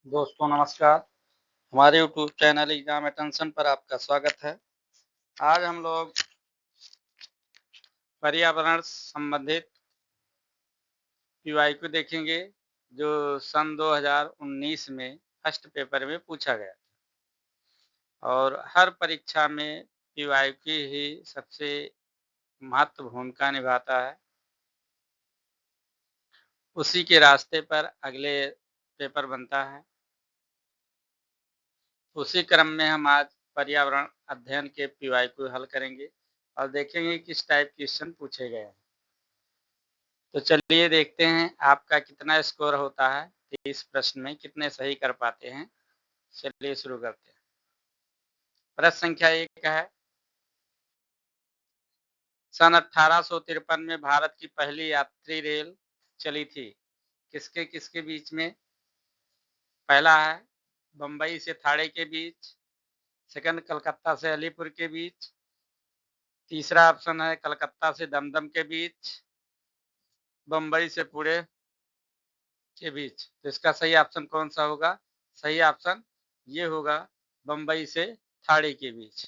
दोस्तों नमस्कार। हमारे यूट्यूब चैनल एग्जाम अटेंशन पर आपका स्वागत है। आज हम लोग पर्यावरण संबंधित पीवाईक्यू देखेंगे जो सन 2019 में फर्स्ट पेपर में पूछा गया और हर परीक्षा में पीवाईक्यू ही सबसे महत्व भूमिका निभाता है। उसी के रास्ते पर अगले पेपर बनता है। उसी क्रम में हम आज पर्यावरण अध्ययन के पीवाईक्यू हल करेंगे और देखेंगे किस टाइप क्वेश्चन पूछे गए हैं। तो चलिए देखते हैं आपका कितना स्कोर होता है, इस प्रश्न में कितने सही कर पाते हैं। चलिए शुरू करते हैं। प्रश्न संख्या 1 है, सन 1853 में भारत की पहली यात्री रेल चली थी, किसके किसके बीच में? पहला है बम्बई से थाड़े के बीच, सेकंड कलकत्ता से अलीपुर के बीच, तीसरा ऑप्शन है कलकत्ता से दमदम के बीच, बम्बई से पुणे के बीच। तो इसका सही ऑप्शन कौन सा होगा? सही ऑप्शन ये होगा, बम्बई से थाड़े के बीच।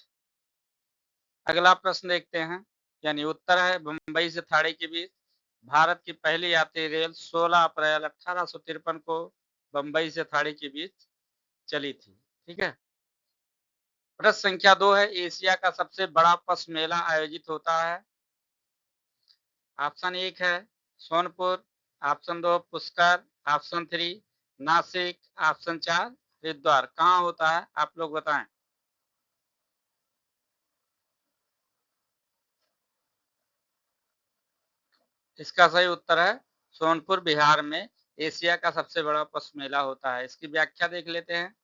अगला प्रश्न देखते हैं, यानी उत्तर है बम्बई से थाड़े के बीच। भारत की पहली यात्री रेल 16 अप्रैल 1853 को बम्बई से थाड़े के बीच चली थी। ठीक है। प्रश्न संख्या 2 है, एशिया का सबसे बड़ा पशु मेला आयोजित होता है। ऑप्शन 1 है Sonpur, option 2 Pushkar, option 3 Nashik, option 4 Haridwar. कहाँ होता है आप लोग बताएं। इसका सही उत्तर है सोनपुर, बिहार में एशिया का सबसे बड़ा पशु मेला होता है। इसकी व्याख्या देख लेते हैं।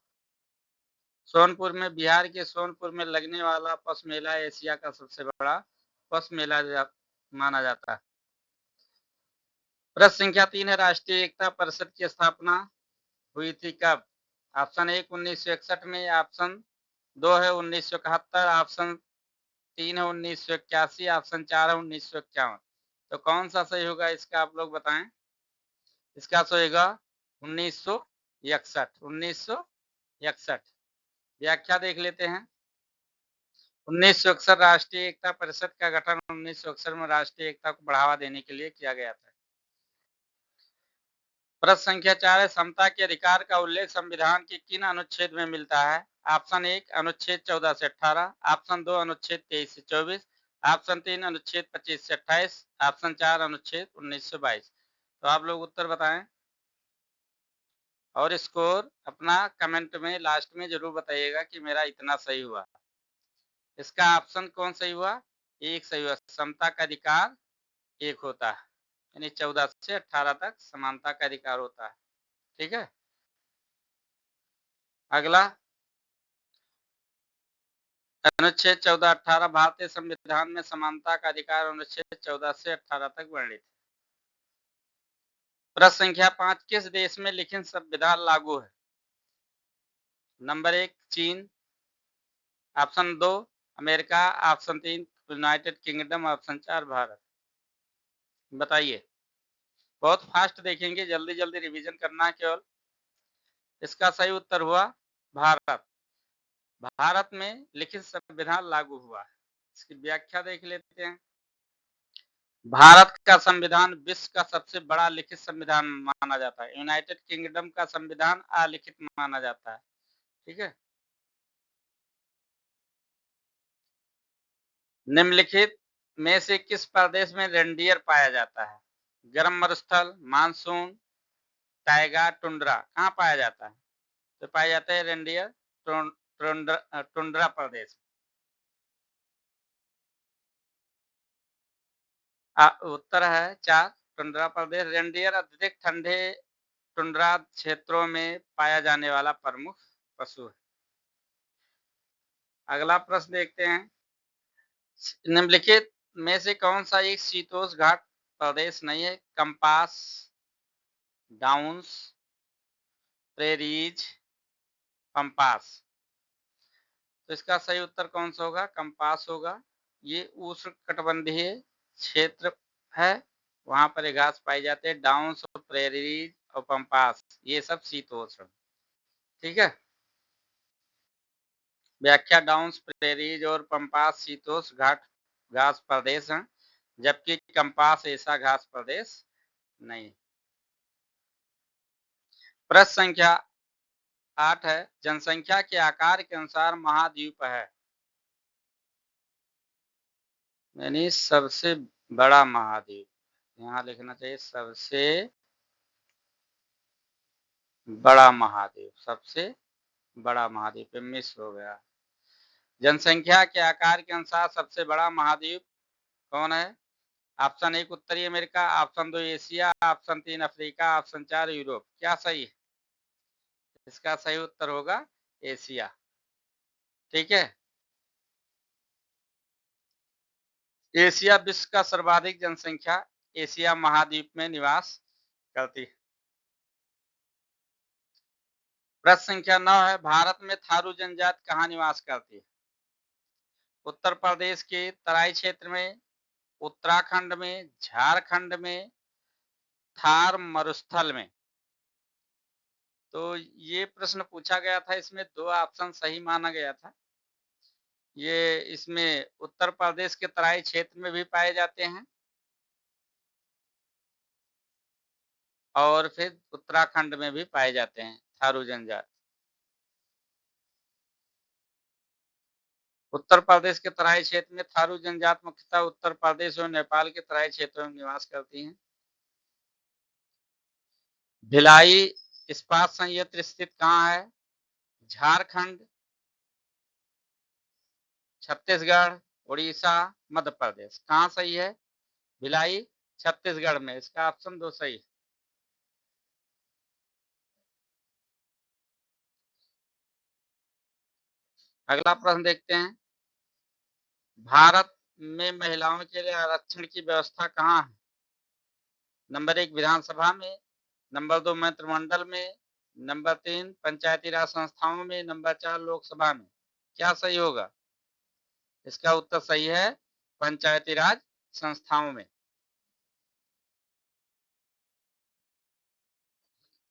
सोनपुर में, बिहार के सोनपुर में लगने वाला पशु मेला एशिया का सबसे बड़ा पशु मेला माना जाता है। प्रश्न संख्या 3 है, राष्ट्रीय एकता परिषद की स्थापना हुई थी कब? ऑप्शन 1 1961 में, ऑप्शन 2 है 1971, ऑप्शन 3 है 1981, ऑप्शन 4 है 1951। तो कौन सा सही होगा इसका आप लोग बताएं। इसका सही होगा 1961। 1961। व्याख्या देख लेते हैं। 1961 राष्ट्रीय एकता परिषद का गठन 1961 में राष्ट्रीय एकता को बढ़ावा देने के लिए किया गया था। प्रश्न संख्या 4 है, समता के अधिकार का उल्लेख संविधान के किन अनुच्छेद में मिलता है? ऑप्शन 1 अनुच्छेद 14 से 18, ऑप्शन 2 अनुच्छेद 23 से 24, ऑप्शन 3 अनुच्छेद 25 से 28, ऑप्शन 4 अनुच्छेद 19 से 22। तो आप लोग उत्तर बताएं और स्कोर अपना कमेंट में लास्ट में जरूर बताइएगा कि मेरा इतना सही हुआ। इसका ऑप्शन कौन सही हुआ? एक सही हुआ। समता का अधिकार एक होता है, यानी 14 से 18 तक समानता का अधिकार होता है। ठीक है। अगला अनुच्छेद 14-18 भारतीय संविधान में समानता का अधिकार अनुच्छेद 14 से 18 तक वर्णित है। प्रश्न संख्या 5, किस देश में लिखित संविधान लागू है? नंबर 1 चीन, option 2 America, option 3 United kingdom, option 4 Bharat. बताइए। बहुत फास्ट देखेंगे, जल्दी जल्दी रिवीजन करना है केवल। इसका सही उत्तर हुआ भारत। भारत में लिखित संविधान लागू हुआ है। इसकी व्याख्या देख लेते हैं। भारत का संविधान विश्व का सबसे बड़ा लिखित संविधान माना जाता है। यूनाइटेड किंगडम का संविधान अलिखित माना जाता है। ठीक है। निम्नलिखित में से किस प्रदेश में रेंडियर पाया जाता है? गर्म मरुस्थल, मानसून, टाइगा, टुंड्रा। कहाँ पाया जाता है? तो पाया जाता है रेंडियर टुंड्रा प्रदेश। उत्तर है 4 टुंड्रा प्रदेश। रेंडियर अत्यधिक ठंडे टुंड्रा क्षेत्रों में पाया जाने वाला प्रमुख पशु है। अगला प्रश्न देखते हैं, निम्नलिखित में से कौन सा एक शीतोष्ण घाट प्रदेश नहीं है? Compass, downs, prairies, pampas. तो इसका सही उत्तर कौन सा होगा? कंपास होगा। ये उष्णकटिबंधीय क्षेत्र है, वहां पर घास पाई जाते हैं। डाउन्स और प्रेरीज और पंपास ये सब शीतोष्ण। ठीक है। व्याख्या डाउन्स प्रेरीज और पंपास शीतोष्ण घास प्रदेश हैं, जबकि कंपास ऐसा घास प्रदेश नहीं। प्रश्न संख्या 8 है, जनसंख्या के आकार के अनुसार महाद्वीप है, यानी सबसे बड़ा महाद्वीप, यहाँ लिखना चाहिए सबसे बड़ा महाद्वीप, सबसे बड़ा महाद्वीप, मिस हो गया। जनसंख्या के आकार के अनुसार सबसे बड़ा महाद्वीप कौन है? ऑप्शन 1 उत्तरी America, option 2 Asia, option 3 Africa, option 4 Europe. क्या सही है? इसका सही उत्तर होगा एशिया। ठीक है। एशिया विश्व का सर्वाधिक जनसंख्या एशिया महाद्वीप में निवास करती है। प्रश्न संख्या 9 है, भारत में थारू जनजाति कहाँ निवास करती है? उत्तर प्रदेश के तराई क्षेत्र में, उत्तराखंड में, झारखंड में, थार मरुस्थल में। तो ये प्रश्न पूछा गया था, इसमें 2 ऑप्शन सही माना गया था। ये इसमें उत्तर प्रदेश के तराई क्षेत्र में भी पाए जाते हैं और फिर उत्तराखंड में भी पाए जाते हैं थारू जनजाति। उत्तर प्रदेश के तराई क्षेत्र में थारू जनजाति मुख्यतः उत्तर प्रदेश और नेपाल के तराई क्षेत्रों में निवास करती हैं। भिलाई इस्पात संयंत्र स्थित कहाँ है? झारखंड, छत्तीसगढ़, उड़ीसा, मध्य प्रदेश। कहाँ सही है? भिलाई छत्तीसगढ़ में, इसका ऑप्शन 2 सही। अगला प्रश्न देखते हैं, भारत में महिलाओं के लिए आरक्षण की व्यवस्था कहाँ है? नंबर 1 विधानसभा में, नंबर 2 मंत्रिमंडल में, नंबर 3 पंचायती राज संस्थाओं में, नंबर 4 लोकसभा में। क्या सही होगा? इसका उत्तर सही है पंचायती राज संस्थाओं में।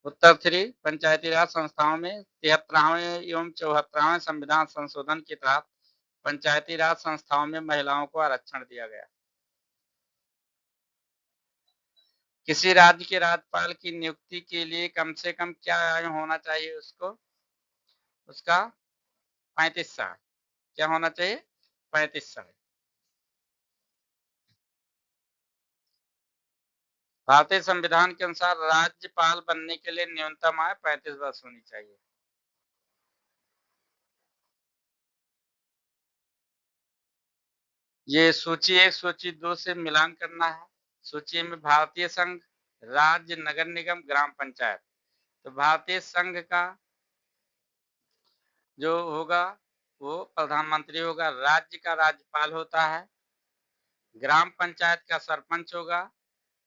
उत्तर 3 पंचायती राज संस्थाओं में 73वें एवं 74वें संविधान संशोधन के तहत पंचायती राज संस्थाओं में महिलाओं को आरक्षण दिया गया। किसी राज्य के राज्यपाल की नियुक्ति के लिए कम से कम क्या आयु होना चाहिए उसको? उसका 35 साल। क्या होना चाहिए? 35 साल। भारतीय संविधान के अनुसार राज्यपाल बनने के लिए न्यूनतम आयु 35 वर्ष होनी चाहिए। ये सूची 1 सूची 2 से मिलान करना है। सूची में भारतीय संघ, राज्य, नगर निगम, ग्राम पंचायत। तो भारतीय संघ का जो होगा वो प्रधानमंत्री होगा, राज्य का राज्यपाल होता है, ग्राम पंचायत का सरपंच होगा,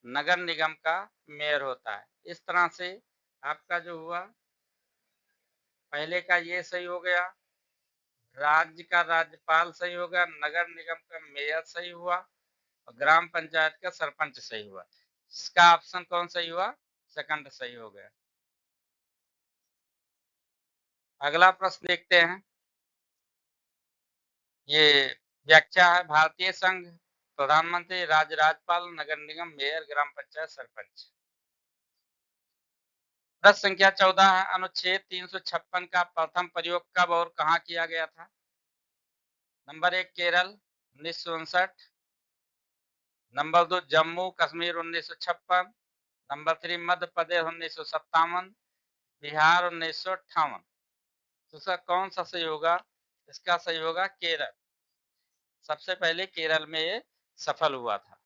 नगर निगम का मेयर होता है। इस तरह से आपका जो हुआ पहले का ये सही हो गया, राज्य का राज्यपाल सही हो गया, नगर निगम का मेयर सही हुआ और ग्राम पंचायत का सरपंच सही हुआ। इसका ऑप्शन कौन सही हुआ? सेकंड सही हो गया। अगला प्रश्न देखते हैं, ये व्याख्या है, भारतीय संघ प्रधानमंत्री, राज्य राज्यपाल, नगर निगम मेयर, ग्राम पंचायत सरपंच। प्रश्न संख्या 14 है, अनुच्छेद 356 का प्रथम प्रयोग कब और कहां किया गया था? Number 1 Kerala 1959, number 2 Jammu Kashmir 1956, number 3 Madhya Pradesh 1957, Bihar 1958। तो सर कौन सा सही होगा? इसका सही होगा केरल। सबसे पहले केरल में ये सफल हुआ था।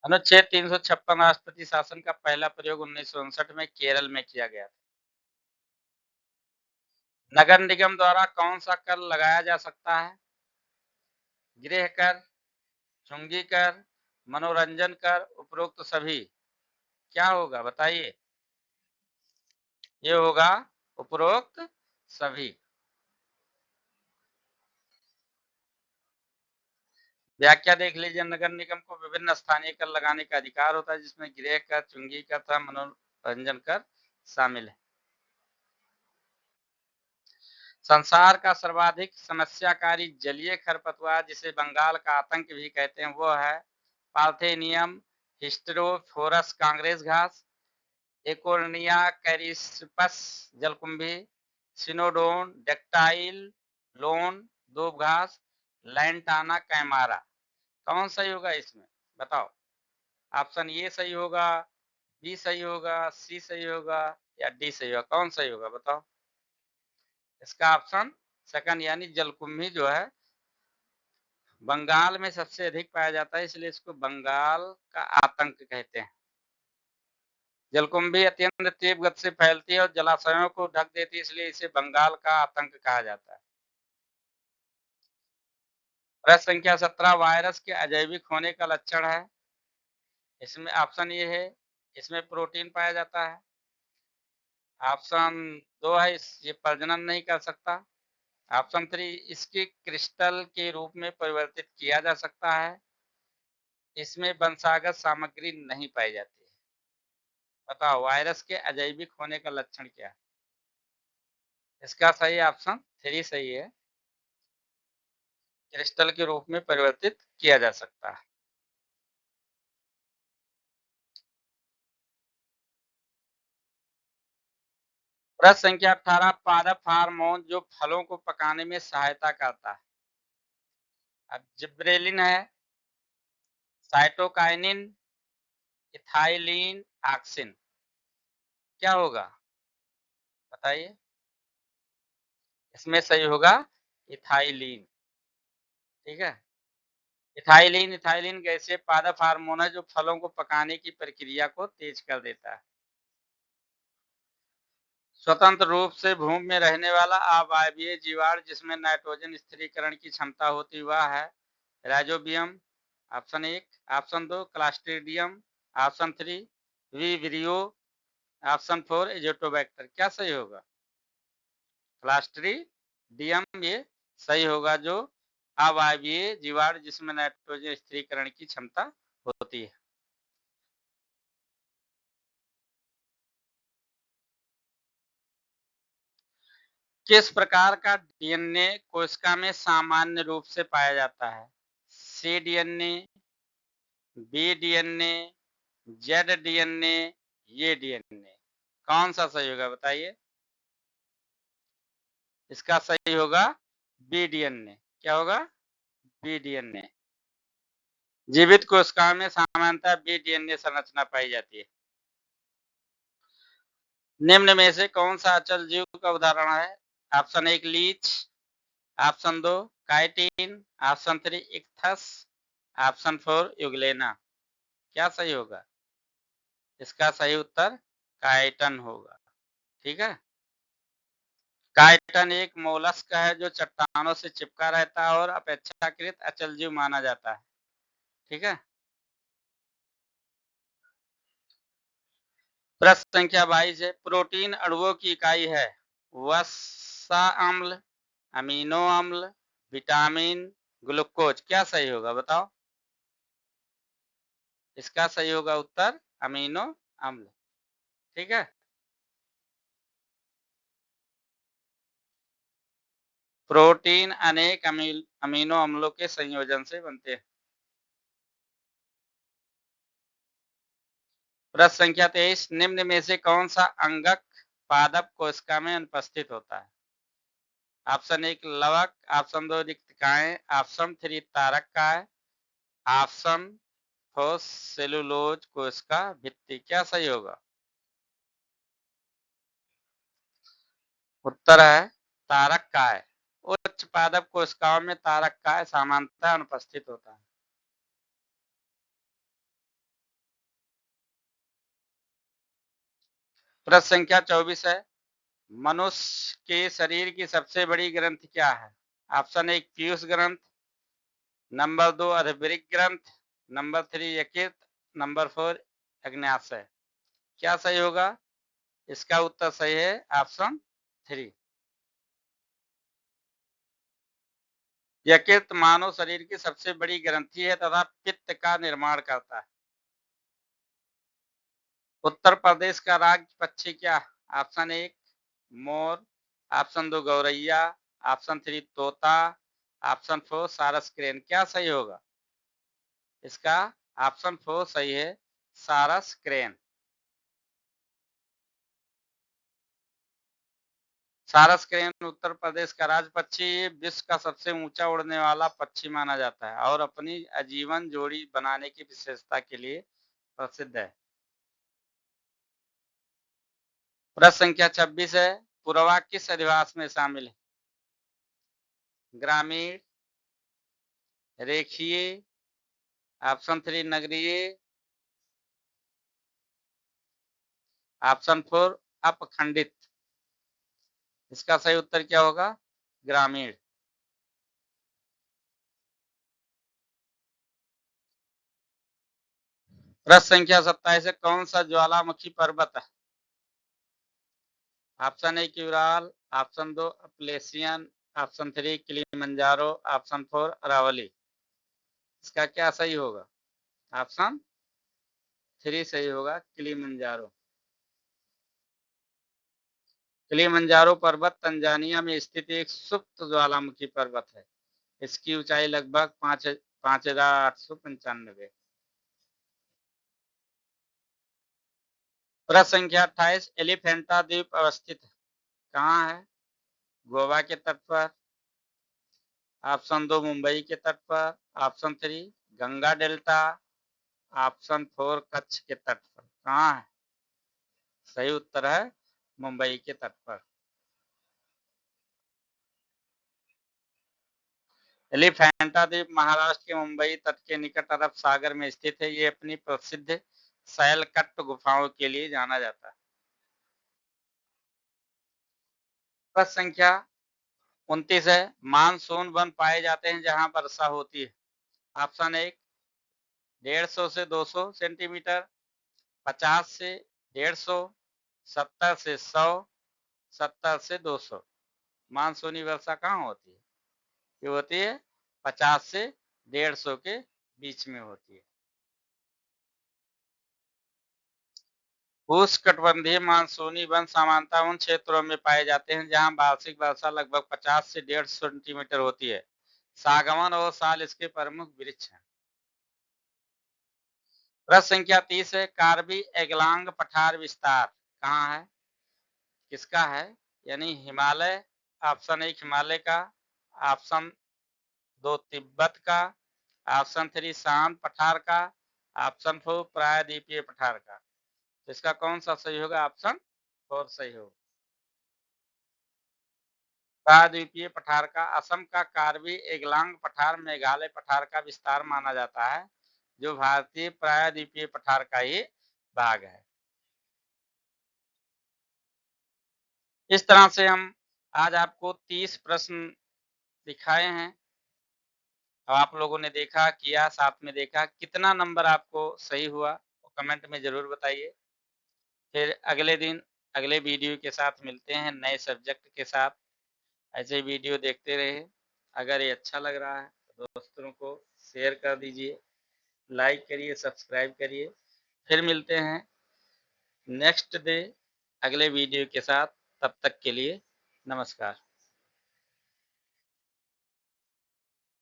अनुच्छेद 356 राष्ट्रपति शासन का पहला प्रयोग 1959 में केरल में किया गया था। नगर निगम द्वारा कौन सा कर लगाया जा सकता है? गृह कर, चुंगी कर, मनोरंजन कर, उपरोक्त सभी। क्या होगा बताइए? ये होगा उपरोक्त सभी। व्याख्या देख लीजिए, नगर निगम को विभिन्न स्थानीय कर लगाने का अधिकार होता है, जिसमें गृह कर, चुंगी कर तथा मनोरंजन कर शामिल है। संसार का सर्वाधिक समस्याकारी जलीय खरपतवार, जिसे बंगाल का आतंक भी कहते हैं, वो है पार्थेनियम हिस्टेरोफोरस कांग्रेस घास, एकोर्निया कैरिस्पस जलकुंभी, सिनोडोन डेक्टाइल लोन दूब घास, लैंटाना कैमारा। कौन सही होगा इसमें, बताओ। ऑप्शन ए सही होगा, बी सही होगा, सी सही होगा या डी सही होगा, कौन सही होगा बताओ। इसका ऑप्शन सेकंड यानी जलकुंभी जो है बंगाल में सबसे अधिक पाया जाता है, इसलिए इसको बंगाल का आतंक कहते हैं। जलकुंभी अत्यंत तीव्र गति से फैलती है और जलाशयों को ढक देती है, इसलिए इसे बंगाल का आतंक कहा जाता है। प्रश्न संख्या 17 वायरस के अजैविक होने का लक्षण है। इसमें ऑप्शन ये है, इसमें प्रोटीन पाया जाता है। ऑप्शन 2 है, ये प्रजनन नहीं कर सकता। ऑप्शन 3 इसके क्रिस्टल के रूप में परिवर्तित किया जा सकता है। इसमें वंशागत सामग्री नहीं पाई जाती है। बताओ वायरस के अजैविक होने का लक्षण क्या है। इसका सही ऑप्शन 3 सही है, क्रिस्टल के रूप में परिवर्तित किया जा सकता है। प्रश्न संख्या 18 पादप हार्मोन जो फलों को पकाने में सहायता करता है। अब जिब्रेलिन है, साइटोकाइनिन, इथाइलिन, ऑक्सिन, क्या होगा बताइए। इसमें सही होगा इथाइलिन, ठीक है। इथाइलिन गैसीय पादप हार्मोन है जो फलों को पकाने की प्रक्रिया को तेज कर देता है। स्वतंत्र रूप से भूमि में रहने वाला अवायवीय जीवाणु जिसमें नाइट्रोजन स्थिरीकरण की क्षमता होती वह है rhizobium, option 1। Option 2 Clostridium, option 3 vibrio, option 4 Azotobacter, क्या सही होगा। क्लास्ट्रीडियम ये सही होगा, जो अवायवीय जीवाणु जिसमें नाइट्रोजन स्थिरीकरण की क्षमता होती है। किस प्रकार का डीएनए कोशिका में सामान्य रूप से पाया जाता है। C DNA, B DNA, Z DNA, ये डीएनए, कौन सा सही होगा बताइए। इसका सही होगा बी डीएनए, क्या होगा बी डीएनए। जीवित कोशिकाओं में सामान्यतः बी डीएनए संरचना पाई जाती है। निम्न में से कौन सा अचल जीव का उदाहरण है। Option 1 leech, option 2 chitin, option 3 इक्थस, ऑप्शन 4 यूग्लेना, क्या सही होगा। इसका सही उत्तर काइटन होगा, ठीक है। काइटन एक मोलस्क है जो चट्टानों से चिपका रहता है और अपेक्षाकृत अचल जीव माना जाता है, ठीक है। प्रश्न संख्या 22 है, प्रोटीन अणुओं की इकाई है वसा अम्ल, अमीनो अम्ल, विटामिन, ग्लूकोज, क्या सही होगा बताओ। इसका सही होगा उत्तर अमीनो अम्ल, ठीक है। प्रोटीन अनेक अमीनो अम्लों के संयोजन से बनते हैं। प्रश्न संख्या 23 निम्न में से कौन सा अंगक पादप कोशिका में अनुपस्थित होता है। ऑप्शन 1 लवक, ऑप्शन 2 रिक्तिकाएं, ऑप्शन 3 तारक काय, ऑप्शन 4 सेलुलोज कोशिका भित्ति, क्या सही होगा। उत्तर है तारक काय। उच्च पादप कोशिकाओं में तारक काय सामान्यतः अनुपस्थित होता है। प्रश्न संख्या 24 है, मनुष्य के शरीर की सबसे बड़ी ग्रंथि क्या है। ऑप्शन 1 पीयूष ग्रंथ, नंबर 2 अधवृक ग्रंथ, नंबर 3 यकृत, नंबर 4 अग्न्याशय, क्या सही होगा। इसका उत्तर सही है ऑप्शन 3। यकृत मानव शरीर की सबसे बड़ी ग्रंथि है तथा पित्त का निर्माण करता है। उत्तर प्रदेश का राज्य पक्षी क्या? ऑप्शन 1 मोर, ऑप्शन 2 गौरैया, ऑप्शन 3 तोता, ऑप्शन 4 सारस क्रेन। क्या सही होगा इसका? ऑप्शन 4 सही है, सारस क्रेन। सारस क्रेन उत्तर प्रदेश का राज्य पक्षी, विश्व का सबसे ऊंचा उड़ने वाला पक्षी माना जाता है और अपनी आजीवन जोड़ी बनाने की विशेषता के लिए प्रसिद्ध है। प्रश्न संख्या 26 है, पुरवा किस अधिवास में शामिल है? ग्रामीण, रेखीय, ऑप्शन 3 नगरीय, ऑप्शन 4 अपखंडित। इसका सही उत्तर क्या होगा? ग्रामीण। प्रश्न संख्या 27 है, कौन सा ज्वालामुखी पर्वत है? Option 1 Ural, option 2 Appalachian, option 3 Kilimanjaro, option 4 Aravalli. इसका क्या सही होगा? ऑप्शन 3 सही होगा, किलिमंजारो। किलिमंजारो पर्वत तंजानिया में स्थित एक सुप्त ज्वालामुखी पर्वत है। इसकी ऊंचाई लगभग 5,895। प्रश्न संख्या 28, एलिफेंटा द्वीप अवस्थित कहाँ है? गोवा के तट पर, ऑप्शन 2 मुंबई के तट पर, option 3 Ganga delta, option 4 Kutch के तट पर। कहाँ है? सही उत्तर है मुंबई के तट पर। एलिफेंटा द्वीप महाराष्ट्र के मुंबई तट के निकट अरब सागर में स्थित है। ये अपनी प्रसिद्ध सैलकट गुफाओं के लिए जाना जाता है। प्रश्न संख्या 29 है, मानसून वन पाए जाते हैं जहां वर्षा होती है। ऑप्शन 1 150 से 200 सेंटीमीटर, 50 से 150, 70 से 100, 70 से 200। मानसूनी वर्षा कहाँ होती है? ये होती है 50 से 150 के बीच में होती है। उष्णकटिबंधीय मानसूनी वन सामान्यतः उन क्षेत्रों में पाए जाते हैं जहां वार्षिक वर्षा लगभग 50 से 150 सेंटीमीटर होती है। सागवन और साल इसके प्रमुख वृक्ष हैं। प्रश्न संख्या 30 है, कार्बी एंगलांग पठार विस्तार कहाँ है? किसका है? यानी हिमालय, ऑप्शन 1 हिमालय का, ऑप्शन 2 तिब्बत का, ऑप्शन 3 शांत पठार का, ऑप्शन 4 प्रायद्वीपीय पठार का। तो इसका कौन सा सही होगा? ऑप्शन 4 सही होगा, प्रायद्वीपीय पठार का। असम का कार्बी एंगलांग पठार मेघालय पठार का विस्तार माना जाता है, जो भारतीय प्रायद्वीपीय पठार का ही भाग है। इस तरह से हम आज आपको 30 प्रश्न दिखाए हैं। अब आप लोगों ने देखा, किया, साथ में देखा, कितना नंबर आपको सही हुआ वो कमेंट में ज़रूर बताइए। फिर अगले दिन अगले वीडियो के साथ मिलते हैं नए सब्जेक्ट के साथ। ऐसे वीडियो देखते रहिए। अगर ये अच्छा लग रहा है तो दोस्तों को शेयर कर दीजिए, लाइक करिए, सब्सक्राइब करिए। फिर मिलते हैं नेक्स्ट डे अगले वीडियो के साथ। तब तक के लिए नमस्कार।